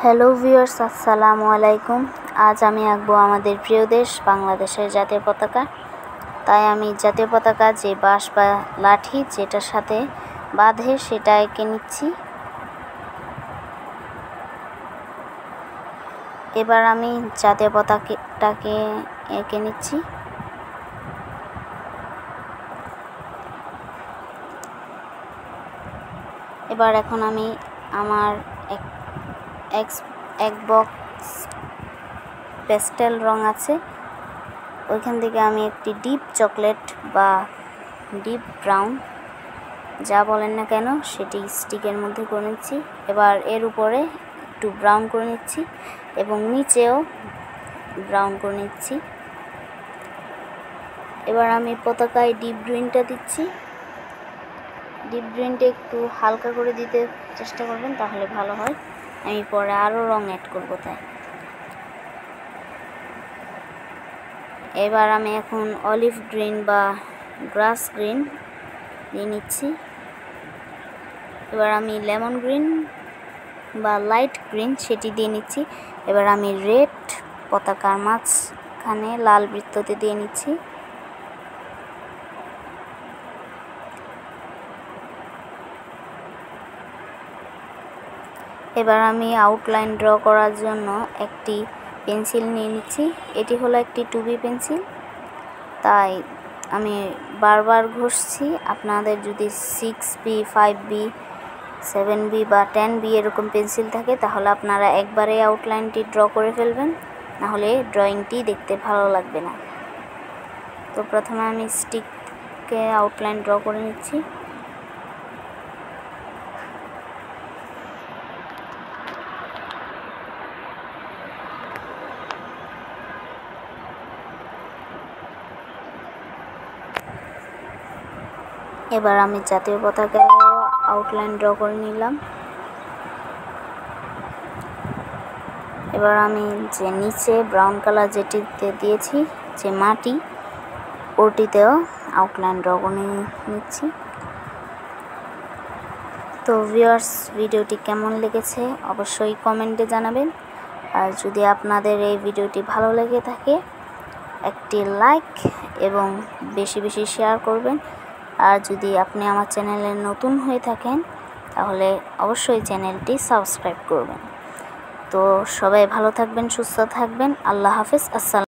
Hello viewers, আসসালামু আলাইকুম। আজ আমি আঁকবো আমাদের প্রিয় দেশ বাংলাদেশের জাতীয় পতাকা। তাই আমি জাতীয় পতাকা যে বাঁশ বা লাঠি যেটার সাথে বাঁধে সেটা এঁকে নিচ্ছি। এবার আমি জাতীয় পতাকাটাকে এঁকে নিচ্ছি। এখন আমি আমার এক বক্স পেস্টেল রং আছে, ওইখান থেকে আমি একটি ডিপ চকলেট বা ডিপ ব্রাউন যা বলেন না কেন সেটি স্টিকের মধ্যে করে নিচ্ছি। এবার এর উপরে একটু ব্রাউন করে নিচ্ছি এবং নিচেও ব্রাউন করে নিচ্ছি। এবার আমি পতাকায় ডিপ গ্রিনটা দিচ্ছি। ডিপ গ্রিনটা একটু হালকা করে দিতে চেষ্টা করবেন, তাহলে ভালো হয়। আমি পরে আরও রং অ্যাড করব তাই। এবার আমি এখন অলিভ গ্রিন বা গ্রাস গ্রিন দিয়ে নিচ্ছি। এবার আমি লেমন গ্রিন বা লাইট গ্রিন সেটি দিয়ে নিচ্ছি। এবার আমি রেড পতাকার মাঝখানে লাল বৃত্ততে দিয়ে নিচ্ছি। এবার আমি আউটলাইন ড্র করার জন্য একটি পেন্সিল নিয়ে নিচ্ছি। এটি হলো একটি 2B পেন্সিল, তাই আমি বারবার ঘষছি। আপনাদের যদি 6B, 5B, 7B বা 10B এরকম পেন্সিল থাকে তাহলে আপনারা একবারে আউটলাইনটি ড্র করে ফেলবেন, নাহলে ড্রয়িংটি দেখতে ভালো লাগবে না। তো প্রথমে আমি স্টিককে আউটলাইন ড্র করে নিচ্ছি। এবার আমি জাতীয় পতাকায় আউটলাইন ড্র করে নিলাম। এবার আমি যে নিচে ব্রাউন কালার যেটিতে দিয়েছি, যে মাটি, ওটিতেও আউটলাইন ড্র করে নিচ্ছি। তো ভিউয়ার্স, ভিডিওটি কেমন লেগেছে অবশ্যই কমেন্টে জানাবেন। আর যদি আপনাদের এই ভিডিওটি ভালো লেগে থাকে একটি লাইক এবং বেশি বেশি শেয়ার করবেন। আর যদি আপনি আমার চ্যানেলে নতুন হয়ে থাকেন তাহলে অবশ্যই চ্যানেলটি সাবস্ক্রাইব করবেন। তো সবাই ভালো থাকবেন, সুস্থ থাকবেন। আল্লাহ হাফেজ। আসসালাম।